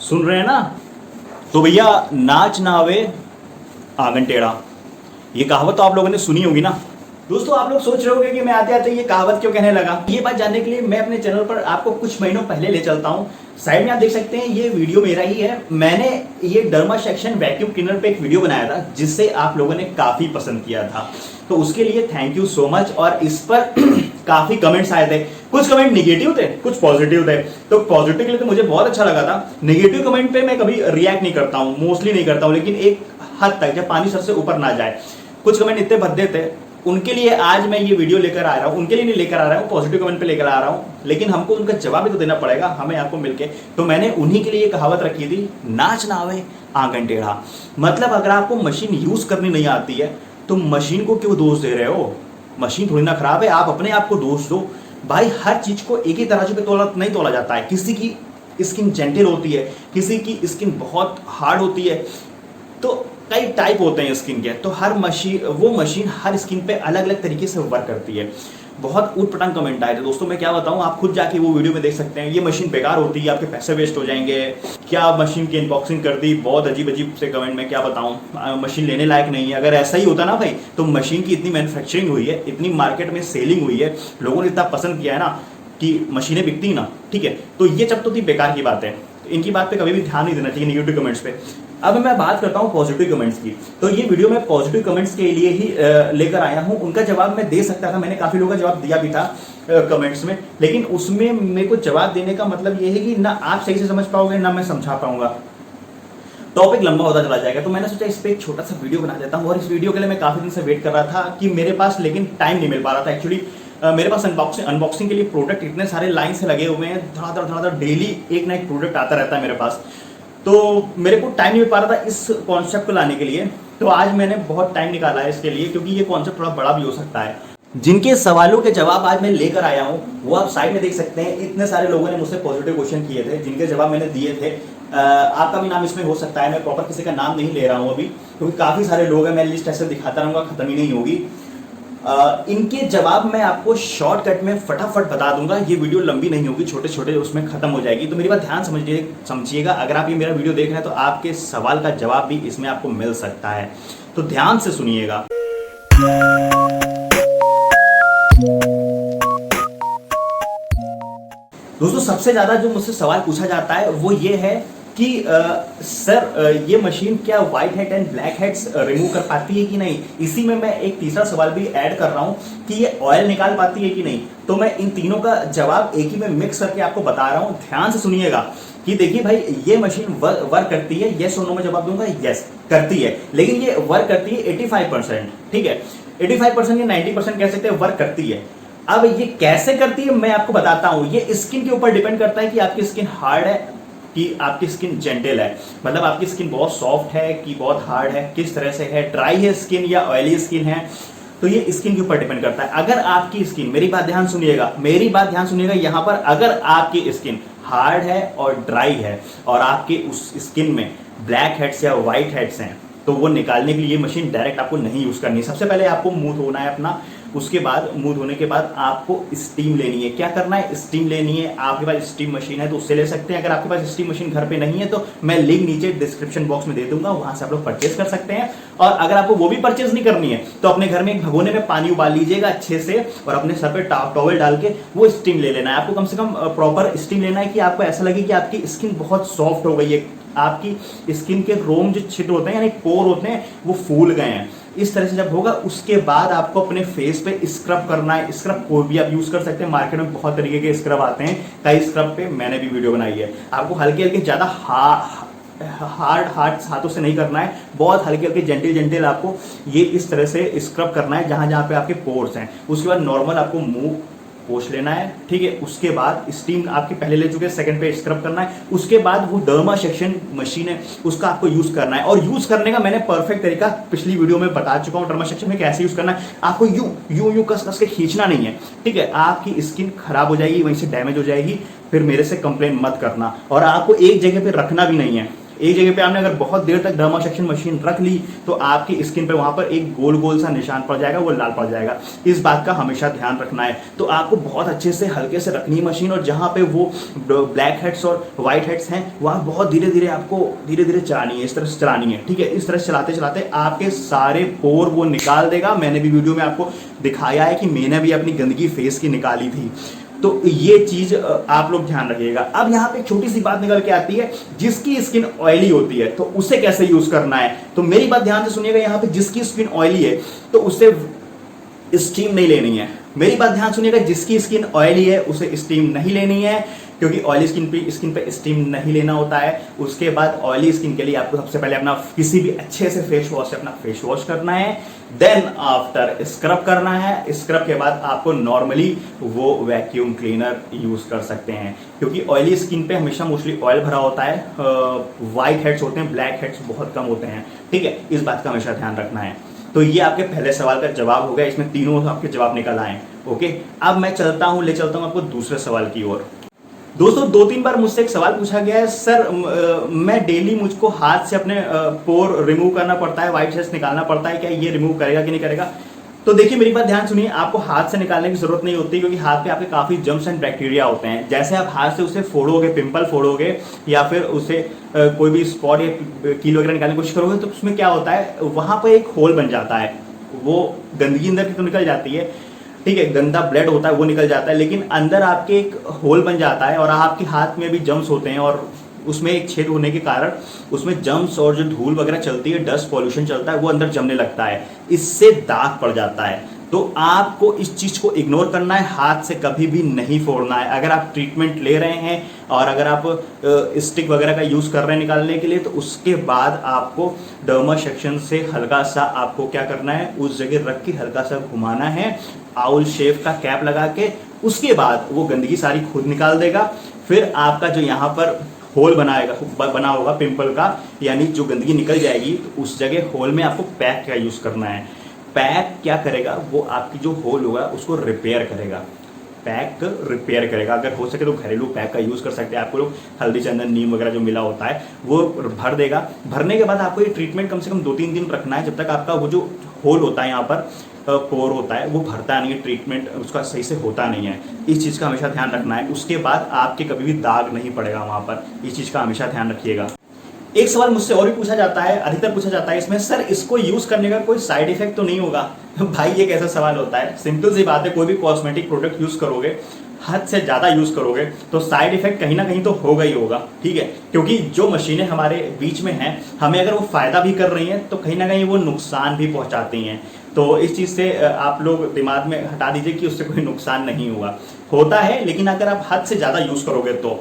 सुन रहे हैं ना? तो भैया नाच ना आवे आंगन टेढ़ा, ये कहावत तो आप लोगों ने सुनी होगी ना। दोस्तों आप लोग सोच रहे होंगे कि मैं आते आते ये कहावत क्यों कहने लगा। ये बात जानने के लिए मैं अपने चैनल पर आपको कुछ महीनों पहले ले चलता हूँ। साइड में आप देख सकते हैं ये वीडियो मेरा ही है। मैंने ये डर्मा सेक्शन वैक्यूम क्लीनर पे एक वीडियो बनाया था जिससे आप लोगों ने काफी पसंद किया था, तो उसके लिए थैंक यू सो मच। और इस पर काफी कमेंट्स आए थे, कुछ कमेंट निगेटिव थे कुछ पॉजिटिव थे। तो पॉजिटिव के लिए तो मुझे बहुत अच्छा लगा था। नेगेटिव कमेंट पे मैं कभी रिएक्ट नहीं करता हूँ, मोस्टली नहीं करता हूँ, लेकिन एक हद तक जब पानी सर से ऊपर ना जाए। कुछ कमेंट इतने भद्दे थे, उनके लिए आज मैं ये वीडियो लेकर आ रहा हूँ। उनके लिए नहीं लेकर आ रहा हूँ, पॉजिटिव कमेंट पे लेकर आ रहा हूँ, लेकिन हमको उनका जवाब भी तो देना पड़ेगा हमें आपको मिलके। तो मैंने उन्हीं के लिए ये कहावत रखी थी, नाच ना आवे आंगन टेढ़ा। मतलब अगर आपको मशीन यूज करनी नहीं आती है तो मशीन को क्यों दोष दे रहे हो? मशीन थोड़ी ना खराब है, आप अपने आप को दोष दो। भाई हर चीज को एक ही तराजू पे तोला नहीं तोला जाता है। किसी की स्किन जेंटल होती है, किसी की स्किन बहुत हार्ड होती है, तो कई टाइप होते हैं स्किन के। तो हर मशीन हर स्किन पे अलग अलग तरीके से वर्क करती है। बहुत ऊटपटांग कमेंट आए थे दोस्तों, मैं क्या बताऊं, आप खुद जाके वो वीडियो में देख सकते हैं। ये मशीन बेकार होती है, आपके पैसे वेस्ट हो जाएंगे, क्या मशीन की अनबॉक्सिंग कर दी, बहुत अजीब अजीब से कमेंट में क्या बताऊं, मशीन लेने लायक नहीं है। अगर ऐसा ही होता ना भाई, तो मशीन की इतनी मैन्युफैक्चरिंग हुई है, इतनी मार्केट में सेलिंग हुई है, लोगों ने इतना पसंद किया है ना कि मशीनें बिकती ना, ठीक है। तो ये सब तो थी बेकार की बात है, इनकी बात पे कभी भी ध्यान नहीं देना चाहिए नेगेटिव कमेंट्स पे। अब मैं बात करता हूं पॉजिटिव कमेंट्स की। तो ये वीडियो मैं पॉजिटिव कमेंट्स के लिए ही लेकर आया हूं। उनका जवाब मैं दे सकता था, मैंने काफी लोगों का जवाब दिया भी था कमेंट्स में, लेकिन उसमें मेरे को जवाब देने का मतलब ये है कि ना आप सही से समझ पाओगे ना मैं समझा पाऊंगा, टॉपिक लंबा होता चला जाएगा। तो मैंने सोचा इस पे एक छोटा सा वीडियो बना देता हूं। और इस वीडियो के लिए मैं काफी दिन से वेट कर रहा था कि मेरे पास, लेकिन टाइम नहीं मिल पा रहा था एक्चुअली। मेरे पास अनबॉक्सिंग के लिए प्रोडक्ट इतने सारे लाइन से लगे हुए हैं, धड़ाधड़ डेली एक ना एक प्रोडक्ट आता रहता है मेरे पास, तो मेरे को टाइम नहीं मिल पा रहा था इस कॉन्सेप्ट को लाने के लिए। तो आज मैंने बहुत टाइम निकाला है इसके लिए, क्योंकि ये कॉन्सेप्ट थोड़ा बड़ा भी हो सकता है। जिनके सवालों के जवाब आज मैं लेकर आया हूं वो आप साइड में देख सकते हैं। इतने सारे लोगों ने मुझसे पॉजिटिव क्वेश्चन किए थे जिनके जवाब मैंने दिए थे। आपका भी नाम इसमें हो सकता है, मैं प्रॉपर किसी का नाम नहीं ले रहा हूं अभी, क्योंकि काफी सारे लोग हैं, मैं लिस्ट ऐसे दिखाता रहूंगा, खत्म ही नहीं होगी। इनके जवाब मैं आपको शॉर्टकट में फटाफट बता दूंगा। ये वीडियो लंबी नहीं होगी, छोटे छोटे उसमें खत्म हो जाएगी। तो मेरी बात ध्यान समझिएगा। अगर आप ये मेरा वीडियो देख रहे हैं तो आपके सवाल का जवाब भी इसमें आपको मिल सकता है, तो ध्यान से सुनिएगा। दोस्तों सबसे ज्यादा जो मुझसे सवाल पूछा जाता है वो ये है कि सर ये मशीन क्या white head and black heads remove कर पाती है कि नहीं। इसी में मैं एक तीसरा सवाल भी ऐड कर रहा हूं कि ये ऑयल निकाल पाती है कि नहीं। तो मैं इन तीनों का जवाब एक ही में मिक्स करके आपको बता रहा हूं, ध्यान से सुनिएगा। कि देखिए भाई ये मशीन वर्क करती है, यस और नो में जवाब दूंगा, यस करती है, लेकिन ये वर्क करती है 85%, ठीक है। 85% या 90% कह सकते हैं वर्क करती है। अब ये कैसे करती है मैं आपको बताता हूं। ये स्किन के ऊपर डिपेंड करता है कि आपकी स्किन हार्ड है कि आपकी स्किन जेंटल है, मतलब आपकी स्किन बहुत सॉफ्ट है कि बहुत हार्ड है, किस तरह से है, ड्राई है स्किन या ऑयली स्किन है। तो ये स्किन के ऊपर डिपेंड करता है। अगर आपकी स्किन, मेरी बात ध्यान सुनिएगा यहां पर, अगर आपकी स्किन हार्ड है और ड्राई है और आपके उस स्किन में ब्लैक हेड्स या व्हाइट हेड्स हैं, तो वो निकालने के लिए मशीन डायरेक्ट आपको नहीं यूज करनी। सबसे पहले आपको मुंह धोना है अपना, उसके बाद मुंह धोने के बाद आपको स्टीम लेनी है। क्या करना है, स्टीम लेनी है। आपके पास स्टीम मशीन है तो उससे ले सकते हैं। अगर आपके पास स्टीम मशीन घर पे नहीं है तो मैं लिंक नीचे डिस्क्रिप्शन बॉक्स में दे दूंगा, वहां से आप लोग परचेज कर सकते हैं। और अगर आपको वो भी परचेज नहीं करनी है तो अपने घर में एक भगोने में पानी उबाल लीजिएगा अच्छे से और अपने सर पे टॉवल डाल के वो स्टीम ले लेना है। आपको कम से कम प्रॉपर स्टीम लेना है कि आपको ऐसा लगे कि आपकी स्किन बहुत सॉफ्ट हो गई है, आपकी स्किन के रोम जो छिद्र होते हैं यानी पोर होते हैं वो फूल गए हैं। इस तरह से जब होगा उसके बाद आपको अपने फेस पे स्क्रब करना है। स्क्रब कोई भी आप यूज कर सकते हैं, मार्केट में बहुत तरीके के स्क्रब आते हैं। कई स्क्रब पे मैंने भी वीडियो बनाई है। आपको हल्के हल्के ज्यादा हार्ड हाथों से नहीं करना है, बहुत हल्के हल्के जेंटल आपको ये इस तरह से स्क्रब करना है जहां जहां पे आपके पोर्स हैं। उसके बाद नॉर्मल आपको मुंह पोंछ लेना है, ठीक है। उसके बाद स्टीम आपके पहले ले चुके हैं, सेकंड पे स्क्रब करना है। उसके बाद वो डर्मा सेक्शन मशीन है उसका आपको यूज करना है। और यूज करने का मैंने परफेक्ट तरीका पिछली वीडियो में बता चुका हूं, डर्मा सेक्शन में कैसे यूज करना है। आपको यूं कस के खींचना नहीं है, ठीक है। आपकी स्किन खराब हो जाएगी, वहीं से डैमेज हो जाएगी, फिर मेरे से कंप्लेन मत करना। और आपको एक जगह पे रखना भी नहीं है, एक जगह पे आपने अगर बहुत देर तक डर्मा सेक्शन मशीन रख ली तो आपकी स्किन पे वहां पर एक गोल गोल सा निशान पड़ जाएगा, वो लाल पड़ जाएगा। इस बात का हमेशा ध्यान रखना है। तो आपको बहुत अच्छे से हल्के से रखनी है मशीन, और जहां पे वो ब्लैक हेड्स और व्हाइट हेड्स हैं वहां बहुत धीरे धीरे आपको धीरे धीरे चलानी है, इस तरह से चलानी है, ठीक है। इस तरह से चलाते चलाते आपके सारे पोर वो निकाल देगा। मैंने भी वीडियो में आपको दिखाया है कि मैंने भी अपनी गंदगी फेस की निकाली थी। तो ये चीज आप लोग ध्यान रखिएगा। अब यहाँ पे छोटी सी बात निकल के आती है, जिसकी स्किन ऑयली होती है तो उसे कैसे यूज करना है। तो मेरी बात ध्यान से सुनिएगा, यहाँ पे जिसकी स्किन ऑयली है तो उसे स्टीम नहीं लेनी है। मेरी बात ध्यान सुनिएगा, जिसकी स्किन ऑयली है उसे स्टीम नहीं लेनी है, क्योंकि ऑयली स्किन पे स्टीम नहीं लेना होता है। उसके बाद ऑयली स्किन के लिए आपको सबसे पहले अपना किसी भी अच्छे से फेस वॉश से अपना फेस वॉश करना है, देन आफ्टर स्क्रब करना है। स्क्रब के बाद आपको नॉर्मली वो वैक्यूम क्लीनर यूज कर सकते हैं, क्योंकि ऑयली स्किन पे हमेशा मोस्टली ऑयल भरा होता है, व्हाइट हेड्स होते हैं, ब्लैक हेड्स बहुत कम होते हैं, ठीक है। इस बात का हमेशा ध्यान रखना है। तो ये आपके पहले सवाल का जवाब हो गया, इसमें तीनों आपके जवाब निकल आए। ओके, अब मैं ले चलता हूं आपको दूसरे सवाल की ओर। दोस्तों 2-3 बार मुझसे एक सवाल पूछा गया है, सर मैं डेली मुझको हाथ से अपने पोर रिमूव करना पड़ता है, व्हाइट हेड्स निकालना पड़ता है, क्या ये रिमूव करेगा कि नहीं करेगा। तो देखिए मेरी बात ध्यान सुनिए, आपको हाथ से निकालने की जरूरत नहीं होती, क्योंकि हाथ पे आपके काफी जर्म्स एंड बैक्टीरिया होते हैं। जैसे आप हाथ से उसे फोड़ोगे, पिंपल फोड़ोगे या फिर उसे कोई भी स्पॉट या कील वगैरह निकालने की कोशिश करोगे, तो उसमें क्या होता है, वहां पर एक होल बन जाता है, वो गंदगी अंदर की तो निकल जाती है, ठीक है, गंदा ब्लड होता है वो निकल जाता है, लेकिन अंदर आपके एक होल बन जाता है और आपके हाथ में भी जर्म्स होते हैं, और उसमें एक छेद होने के कारण उसमें जर्म्स और जो धूल वगैरह चलती है, डस्ट पॉल्यूशन चलता है, वो अंदर जमने लगता है, इससे दाग पड़ जाता है। तो आपको इस चीज को इग्नोर करना है, हाथ से कभी भी नहीं फोड़ना है। अगर आप ट्रीटमेंट ले रहे हैं और अगर आप स्टिक वगैरह का यूज कर रहे हैं निकालने के लिए, तो उसके बाद आपको डर्मा सेक्शन से हल्का सा आपको क्या करना है, उस जगह रख के हल्का सा घुमाना है, आउल शेप का कैप लगा के। उसके बाद वो गंदगी सारी खुद निकाल देगा। फिर आपका जो यहाँ पर होल बना होगा पिंपल का, यानी जो गंदगी निकल जाएगी, तो उस जगह होल में आपको पैक का यूज करना है। पैक क्या करेगा, वो आपकी जो होल होगा उसको रिपेयर करेगा, पैक रिपेयर करेगा। अगर हो सके तो घरेलू पैक का यूज कर सकते हैं। आपको लोग हल्दी चंदन नीम वगैरह जो मिला होता है वो भर देगा। भरने के बाद आपको ये ट्रीटमेंट कम से कम 2-3 दिन रखना है, जब तक आपका वो जो होल होता है यहाँ पर पोर होता है वो भरता नहीं है, ट्रीटमेंट उसका सही से होता नहीं है। इस चीज़ का हमेशा ध्यान रखना है। उसके बाद आपके कभी भी दाग नहीं पड़ेगा वहाँ पर, इस चीज़ का हमेशा ध्यान रखिएगा। एक सवाल मुझसे और भी पूछा जाता है, अधिकतर पूछा जाता है इसमें, सर इसको यूज करने का कोई साइड इफेक्ट तो नहीं होगा। भाई ये कैसा सवाल होता है, सिंपल सी बात है, कोई भी कॉस्मेटिक प्रोडक्ट यूज करोगे, हद से ज्यादा यूज करोगे तो साइड इफेक्ट कहीं ना कहीं तो होगा ही होगा, ठीक है। क्योंकि जो मशीनें हमारे बीच में हैं, हमें अगर वो फायदा भी कर रही हैं तो कहीं ना कहीं वो नुकसान भी पहुंचाती हैं। तो इस चीज से आप लोग दिमाग में हटा दीजिए कि उससे कोई नुकसान नहीं होगा, होता है लेकिन अगर आप हद से ज्यादा यूज करोगे तो।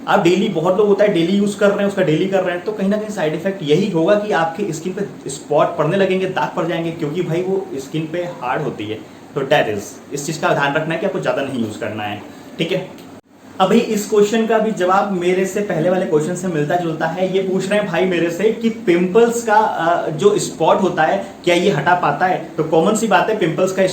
आप डेली, बहुत लोग होता है डेली यूज कर रहे हैं, उसका डेली कर रहे हैं, तो कहीं ना कहीं साइड इफेक्ट यही होगा कि आपकी स्किन पे स्पॉट पड़ने लगेंगे, दाग पड़ जाएंगे, क्योंकि भाई वो स्किन पे हार्ड होती है। तो डेट इज, इस चीज का ध्यान रखना है कि आपको ज्यादा नहीं यूज करना है, ठीक है। अभी इस क्वेश्चन का भी जवाब मेरे से पहले वाले क्वेश्चन से मिलता जुलता है। ये पूछ रहे हैं भाई मेरे से कि पिंपल्स का जो स्पॉट होता है क्या ये हटा पाता है। तो कॉमन सी बात है, पिंपल्स का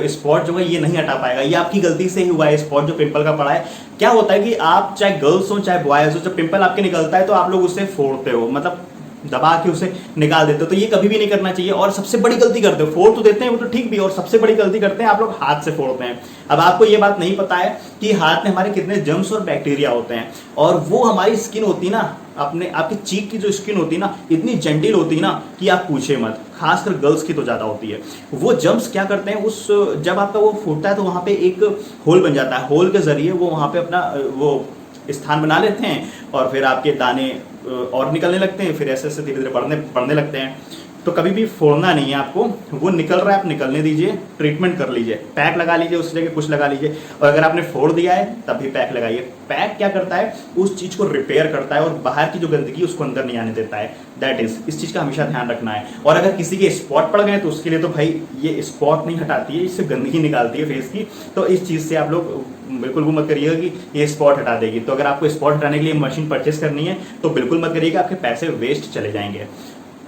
स्पॉट जो है ये नहीं हटा पाएगा, ये आपकी गलती से ही हुआ है। स्पॉट जो पिंपल का पड़ा है, क्या होता है कि आप चाहे गर्ल्स हो चाहे बॉयज हो, जब पिंपल आपके निकलता है तो आप लोग उसे फोड़ते हो, मतलब दबा के उसे निकाल देते हो। तो ये कभी भी नहीं करना चाहिए, और सबसे बड़ी गलती करते हो, फोड़ तो देते हैं वो तो ठीक भी, और सबसे बड़ी गलती करते हैं आप लोग हाथ से फोड़ते हैं। अब आपको ये बात नहीं पता है कि हाथ में हमारे कितने जर्म्स और बैक्टीरिया होते हैं, और वो हमारी स्किन होती ना, आपकी चीक की जो स्किन होती ना, इतनी जेंटिल होती ना कि आप पूछे मत, खासकर गर्ल्स की तो ज्यादा होती है। वो जर्म्स क्या करते हैं, जब आपका वो फूटता है तो वहां पे एक होल बन जाता है, होल के जरिए वो वहां पे अपना वो स्थान बना लेते हैं, और फिर आपके दाने और निकलने लगते हैं, फिर ऐसे ऐसे धीरे धीरे बढ़ने लगते हैं। तो कभी भी फोड़ना नहीं है आपको, वो निकल रहा है आप निकलने दीजिए, ट्रीटमेंट कर लीजिए, पैक लगा लीजिए, उस जगह कुछ लगा लीजिए, और अगर आपने फोड़ दिया है तब भी पैक लगाइए। पैक क्या करता है, उस चीज को रिपेयर करता है और बाहर की जो गंदगी उसको अंदर नहीं आने देता है। दैट इज, इस चीज का हमेशा ध्यान रखना है। और अगर किसी के स्पॉट पड़ गए तो उसके लिए तो भाई ये स्पॉट नहीं हटाती है, इससे गंदगी निकालती है फेस की। तो इस चीज से आप लोग बिल्कुल वो मत करिएगा कि ये स्पॉट हटा देगी। तो अगर आपको स्पॉट हटाने के लिए मशीन परचेस करनी है तो बिल्कुल मत करिएगा, आपके पैसे वेस्ट चले जाएंगे।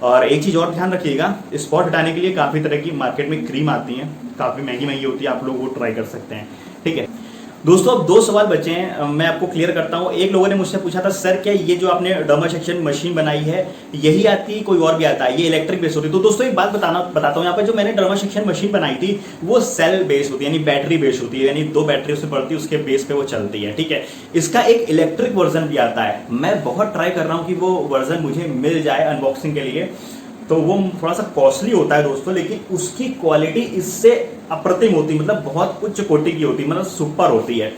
और एक चीज और ध्यान रखिएगा, स्पॉट हटाने के लिए काफी तरह की मार्केट में क्रीम आती है, काफी महंगी होती है, आप लोग वो ट्राई कर सकते हैं, ठीक है। दोस्तों अब 2 सवाल बचे हैं, मैं आपको क्लियर करता हूं। एक लोगों ने मुझसे पूछा था सर क्या ये जो आपने डर्मा सेक्शन मशीन बनाई है यही आती है कोई और भी आता है, ये इलेक्ट्रिक बेस होती है? तो दोस्तों एक बात बताता हूं, यहाँ पर जो मैंने डर्मा सेक्शन मशीन बनाई थी वो सेल बेस होती है, यानी बैटरी बेस होती है, यानी 2 बैटरी उससे पड़ती है, उसके बेस पे वो चलती है, ठीक है। इसका एक इलेक्ट्रिक वर्जन भी आता है, मैं बहुत ट्राई कर रहा हूँ कि वो वर्जन मुझे मिल जाए अनबॉक्सिंग के लिए। तो वो थोड़ा सा कॉस्टली होता है दोस्तों, लेकिन उसकी क्वालिटी इससे अप्रतिम होती है, मतलब बहुत उच्च कोटि की होती है, मतलब सुपर होती है।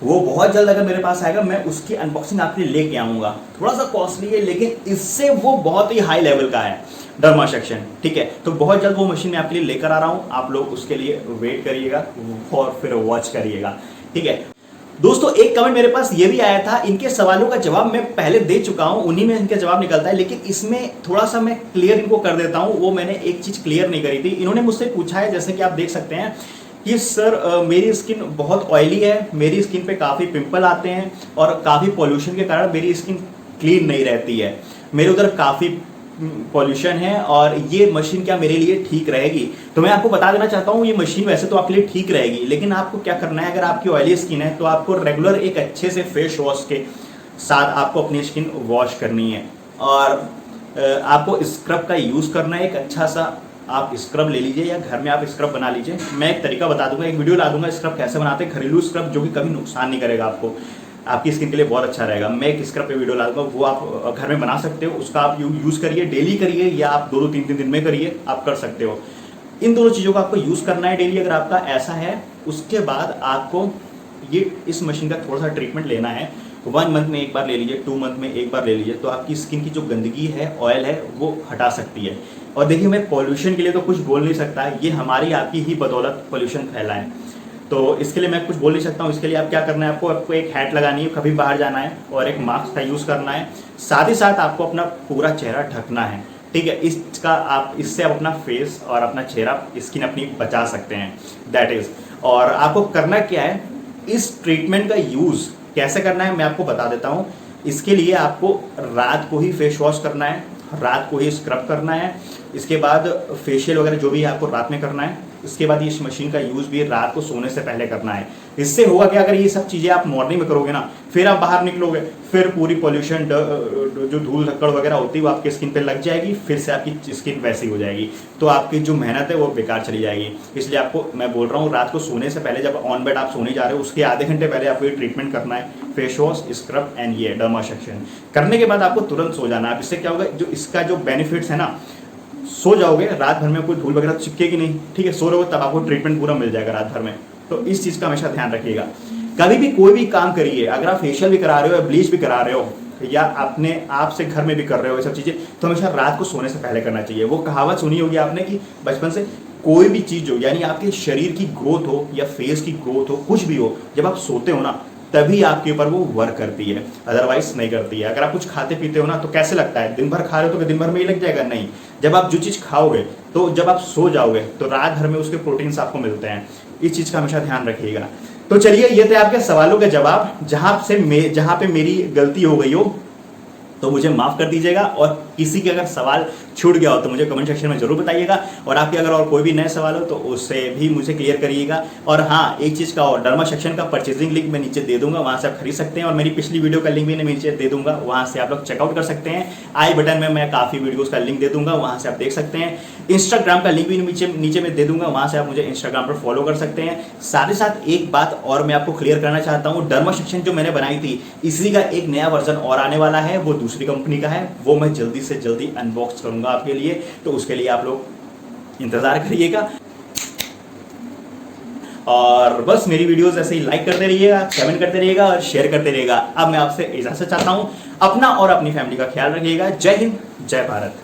वो बहुत जल्द अगर मेरे पास आएगा मैं उसकी अनबॉक्सिंग आपके लिए लेके आऊंगा। थोड़ा सा कॉस्टली है लेकिन इससे वो बहुत ही हाई लेवल का है डर्मा सेक्शन, ठीक है। तो बहुत जल्द वो मशीन मैं आपके लिए लेकर आ रहा हूं, आप लोग उसके लिए वेट करिएगा और फिर वॉच करिएगा, ठीक है। दोस्तों एक कमेंट मेरे पास ये भी आया था, इनके सवालों का जवाब मैं पहले दे चुका हूं, उन्हीं में इनका जवाब निकलता है, लेकिन इसमें थोड़ा सा मैं क्लियर इनको कर देता हूं। वो मैंने एक चीज क्लियर नहीं करी थी। इन्होंने मुझसे पूछा है, जैसे कि आप देख सकते हैं कि सर मेरी स्किन बहुत ऑयली है, मेरी स्किन पे काफ़ी पिंपल आते हैं और काफ़ी पॉल्यूशन के कारण मेरी स्किन क्लीन नहीं रहती है, मेरे उधर काफ़ी पॉल्यूशन है और ये मशीन क्या मेरे लिए ठीक रहेगी? तो मैं आपको बता देना चाहता हूँ ये मशीन वैसे तो आपके लिए ठीक रहेगी, लेकिन आपको क्या करना है, अगर आपकी ऑयली स्किन है तो आपको रेगुलर एक अच्छे से फेस वॉश के साथ आपको अपनी स्किन वॉश करनी है और आपको स्क्रब का यूज़ करना है। एक अच्छा सा आप स्क्रब ले लीजिए या घर में आप स्क्रब बना लीजिए। मैं एक तरीका बता दूंगा, एक वीडियो ला दूंगा स्क्रब कैसे बनाते हैं, घरेलू स्क्रब जो कि कभी नुकसान नहीं करेगा आपको, आपकी स्किन के लिए बहुत अच्छा रहेगा। मैं एक स्क्रब पे वीडियो ला दूंगा, वो आप घर में बना सकते हो, उसका आप यूज़ करिए, डेली करिए या आप 2-2 3-3 दिन में करिए, आप कर सकते हो। इन दोनों चीज़ों का आपको यूज़ करना है डेली, अगर आपका ऐसा है। उसके बाद आपको ये इस मशीन का थोड़ा सा ट्रीटमेंट लेना है, 1 मंथ में एक बार ले लीजिए, 2 मंथ में एक बार ले लीजिए, तो आपकी स्किन की जो गंदगी है, ऑयल है, वो हटा सकती है। और देखिए मैं पॉल्यूशन के लिए तो कुछ बोल नहीं सकता, ये हमारी आपकी ही बदौलत पॉल्यूशन फैला है, तो इसके लिए मैं कुछ बोल नहीं सकता हूँ। इसके लिए आप क्या करना है, आपको एक हैट लगानी है, कभी बाहर जाना है, और एक मास्क का यूज़ करना है। साथ ही साथ आपको अपना पूरा चेहरा ढकना है, ठीक है। इससे आप अपना फेस और अपना चेहरा स्किन अपनी बचा सकते हैं, दैट इज़। और आपको करना क्या है, इस ट्रीटमेंट का यूज़ कैसे करना है मैं आपको बता देता हूँ। इसके लिए आपको रात को ही फेस वॉश करना है, रात को ही स्क्रब करना है, इसके बाद फेशियल वगैरह जो भी है आपको रात में करना है। इसके बाद इस मशीन का यूज़ भी रात को सोने से पहले करना है। इससे होगा कि अगर ये सब चीज़ें आप मॉर्निंग में करोगे ना, फिर आप बाहर निकलोगे, फिर पूरी पॉल्यूशन जो धूल धक्कड़ वगैरह होती है वो आपकी स्किन पे लग जाएगी, फिर से आपकी स्किन वैसी हो जाएगी, तो आपकी जो मेहनत है वो बेकार चली जाएगी। इसलिए आपको मैं बोल रहा हूँ रात को सोने से पहले, जब ऑन बेड आप सोने जा रहे हो उसके आधे घंटे पहले आपको ये ट्रीटमेंट करना है, फेस वॉश, स्क्रब एंड ये डर्मा सेक्शन। करने के बाद आपको तुरंत सो जाना है। इससे क्या होगा, जो इसका जो बेनिफिट्स है ना, सो जाओगे, रात भर में कोई धूल वगैरह चिपकेगी नहीं, ठीक है। सो रहोगे तब आपको ट्रीटमेंट पूरा मिल जाएगा रात भर में। तो इस चीज़ का हमेशा ध्यान रखिएगा। कभी भी कोई भी काम करिए, अगर आप फेशियल भी करा रहे हो या ब्लीच भी करा रहे हो या अपने आप से घर में भी कर रहे हो, ये सब चीज़ें तो हमेशा रात को सोने से पहले करना चाहिए। वो कहावत सुनी होगी आपने कि बचपन से, कोई भी चीज़ हो, यानी आपके शरीर की ग्रोथ हो या फेस की ग्रोथ हो, कुछ भी हो, जब आप सोते हो ना तभी आपके ऊपर वो वर्क करती है, अदरवाइज नहीं करती है। अगर आप कुछ खाते पीते हो ना तो कैसे लगता है, दिन भर खा रहे हो तो दिन भर में ही लग जाएगा? नहीं। जब आप जो चीज़ खाओगे तो जब आप सो जाओगे तो रात भर में उसके प्रोटीन्स आपको मिलते हैं। इस चीज़ का हमेशा ध्यान रखिएगा। तो चलिए, ये थे आपके सवालों के जवाब। जहाँ पे मेरी गलती हो गई हो तो मुझे माफ़ कर दीजिएगा, और किसी के अगर सवाल छूट गया हो तो मुझे कमेंट सेक्शन में जरूर बताइएगा, और आपके अगर और कोई भी नए सवाल हो तो उससे भी मुझे क्लियर करिएगा। और हाँ, एक चीज़ का और, डर्मा सेक्शन का परचेजिंग लिंक मैं नीचे दे दूंगा, वहाँ से आप खरीद सकते हैं, और मेरी पिछली वीडियो का लिंक भी मैं नीचे दे दूंगा, वहाँ से आप लोग चेकआउट कर सकते हैं। आई बटन में मैं काफ़ी वीडियोज़ का लिंक दे दूंगा, वहाँ से आप देख सकते हैं। इंस्टाग्राम का लिंक भी नीचे में दे दूंगा, वहाँ से आप मुझे इंस्टाग्राम पर फॉलो कर सकते हैं। साथ ही साथ एक बात और मैं आपको क्लियर करना चाहता हूँ, डर्मा सेक्शन जो मैंने बनाई थी, इसी का एक नया वर्जन और आने वाला है, वो दूसरी कंपनी का है, वो मैं जल्दी से जल्दी अनबॉक्स करूंगा आपके लिए, तो उसके लिए आप लोग इंतजार करिएगा। और बस मेरी वीडियोस ऐसे ही लाइक करते रहिएगा, कमेंट करते रहिएगा और शेयर करते रहिएगा। अब मैं आपसे इजाजत चाहता हूं, अपना और अपनी फैमिली का ख्याल रखिएगा। जय हिंद, जय भारत।